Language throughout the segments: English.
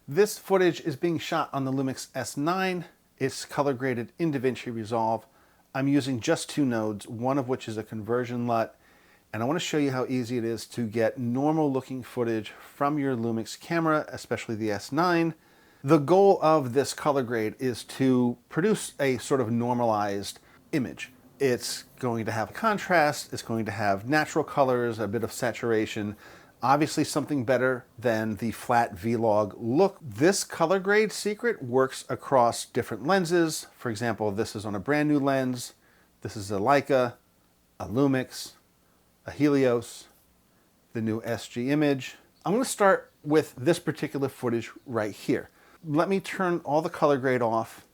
This footage is being shot on the Lumix S9. It's color graded in DaVinci Resolve. I'm using just two nodes, one of which is a conversion LUT, and I want to show you how easy it is to get normal looking footage from your Lumix camera, especially the S9. The goal of this color grade is to produce a sort of normalized image. It's going to have contrast, it's going to have natural colors, a bit of saturation, obviously something better than the flat Vlog look. This color grade secret works across different lenses. For example, this is on a brand new lens. This is a Leica, a Lumix, a Helios, the new SG image. I'm going to start with this particular footage right here. Let me turn all the color grade off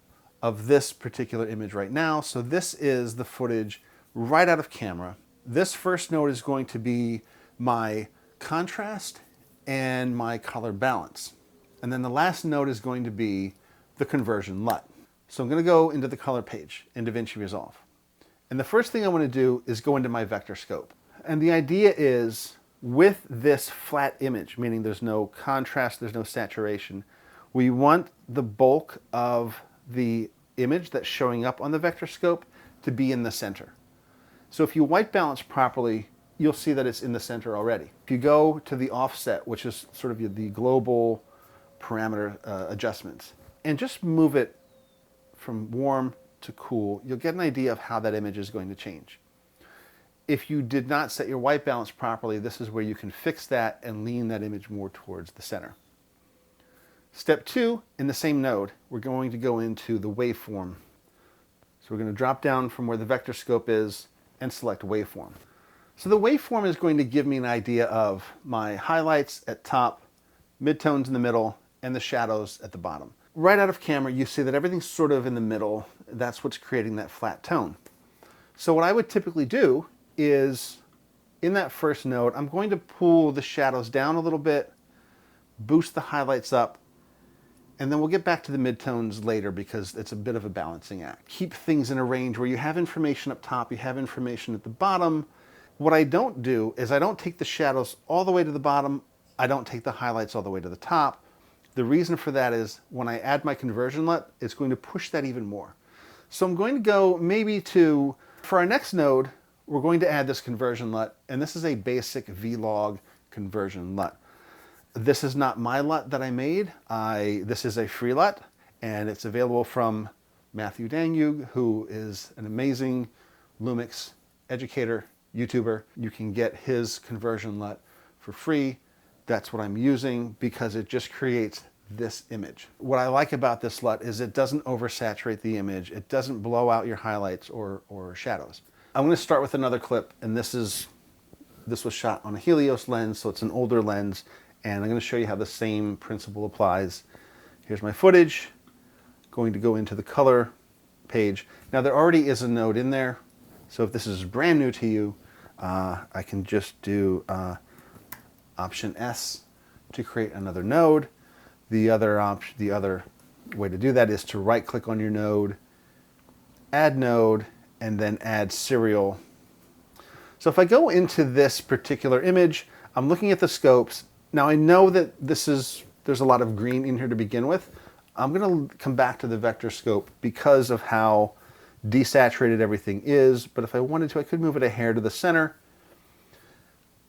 of this particular image right now. So this is the footage right out of camera. This first node is going to be my contrast and my color balance. And then the last node is going to be the conversion LUT. So I'm going to go into the color page in DaVinci Resolve. And the first thing I want to do is go into my vector scope. And the idea is with this flat image, meaning there's no contrast, there's no saturation, we want the bulk of the image that's showing up on the vector scope to be in the center. So if you white balance properly, you'll see that it's in the center already. If you go to the offset, which is sort of the global parameter adjustments, and just move it from warm to cool, you'll get an idea of how that image is going to change. If you did not set your white balance properly, this is where you can fix that and lean that image more towards the center. Step two, in the same node, we're going to go into the waveform. So we're going to drop down from where the vector scope is and select waveform. So the waveform is going to give me an idea of my highlights at top, midtones in the middle, and the shadows at the bottom. Right out of camera, you see that everything's sort of in the middle. That's what's creating that flat tone. So what I would typically do is, in that first node, I'm going to pull the shadows down a little bit, boost the highlights up, and then we'll get back to the midtones later because it's a bit of a balancing act. Keep things in a range where you have information up top, you have information at the bottom. What I don't do is I don't take the shadows all the way to the bottom, I don't take the highlights all the way to the top. The reason for that is when I add my conversion LUT, it's going to push that even more. So I'm going to go maybe to, for our next node, we're going to add this conversion LUT, and this is a basic Vlog conversion LUT. This is not my LUT that I made. This is a free LUT, and it's available from Matthew Danyug, who is an amazing Lumix educator, YouTuber. You can get his conversion LUT for free. That's what I'm using because it just creates this image. What I like about this LUT is it doesn't oversaturate the image. It doesn't blow out your highlights or shadows. I'm going to start with another clip, and this was shot on a Helios lens, so it's an older lens, and I'm going to show you how the same principle applies. Here's my footage. Going to go into the color page. Now there already is a node in there, so if this is brand new to you, I can just do Option S to create another node. The other way to do that is to right click on your node, add node, and then add serial. So if I go into this particular image, I'm looking at the scopes. Now I know that there's a lot of green in here to begin with. I'm going to come back to the vector scope because of how desaturated everything is, but if I wanted to, I could move it a hair to the center.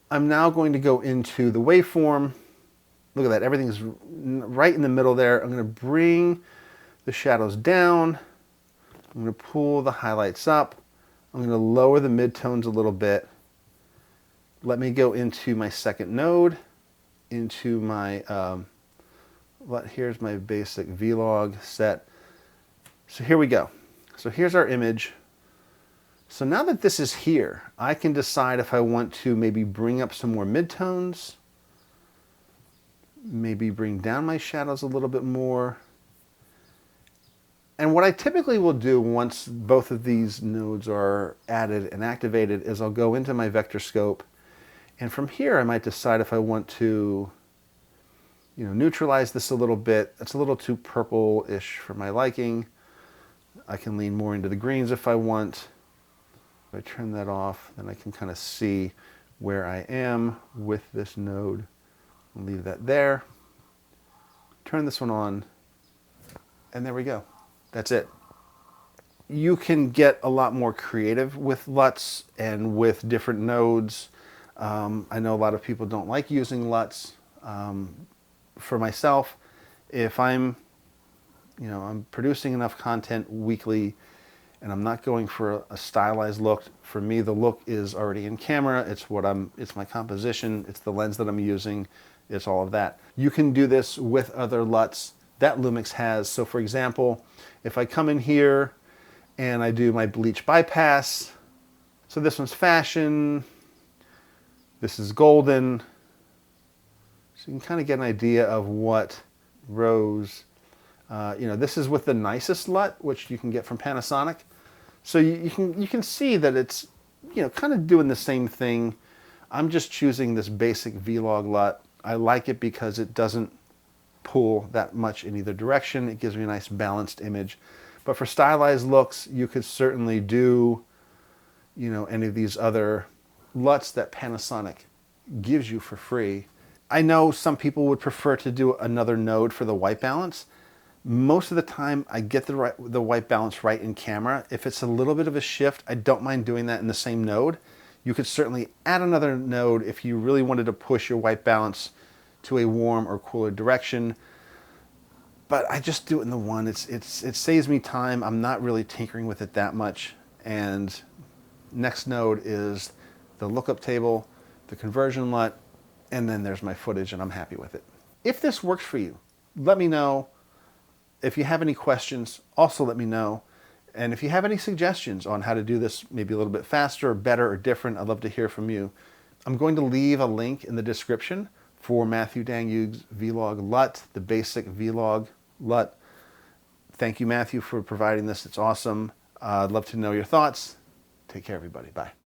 I'm now going to go into the waveform. Look at that, everything's right in the middle there. I'm going to bring the shadows down. I'm going to pull the highlights up. I'm going to lower the midtones a little bit. Let me go into my second node, into my, here's my basic Vlog set. So here we go. So here's our image. So now that this is here, I can decide if I want to maybe bring up some more midtones, maybe bring down my shadows a little bit more. And what I typically will do once both of these nodes are added and activated is I'll go into my vector scope, and from here I might decide if I want to neutralize this a little bit. It's a little too purple-ish for my liking. I can lean more into the greens if I want. If I turn that off, then I can kind of see where I am with this node. I'll leave that there. turn this one on, and there we go. That's it. You can get a lot more creative with LUTs and with different nodes. I know a lot of people don't like using LUTs. For myself, if I'm producing enough content weekly and I'm not going for a stylized look, for me the look is already in camera. It's my composition, it's the lens that I'm using, it's all of that. You can do this with other LUTs that Lumix has. So for example, if I come in here and I do my bleach bypass, so this one's fashion, this is golden, so you can kind of get an idea of what rose. This is with the nicest LUT, which you can get from Panasonic. So you can see that it's kind of doing the same thing. I'm just choosing this basic Vlog LUT. I like it because it doesn't pull that much in either direction. It gives me a nice balanced image. But for stylized looks, you could certainly do any of these other LUTs that Panasonic gives you for free. I know some people would prefer to do another node for the white balance. Most of the time I get the white balance right in camera. If it's a little bit of a shift, I don't mind doing that in the same node. You could certainly add another node if you really wanted to push your white balance to a warm or cooler direction. But I just do it in the one. It saves me time. I'm not really tinkering with it that much. And next node is the lookup table, the conversion LUT, and then there's my footage, and I'm happy with it. If this works for you, let me know. If you have any questions, also let me know. And if you have any suggestions on how to do this maybe a little bit faster, or better, or different, I'd love to hear from you. I'm going to leave a link in the description for Matthew Dangyug's Vlog LUT, the basic Vlog LUT. Thank you, Matthew, for providing this. It's awesome. I'd love to know your thoughts. Take care, everybody. Bye.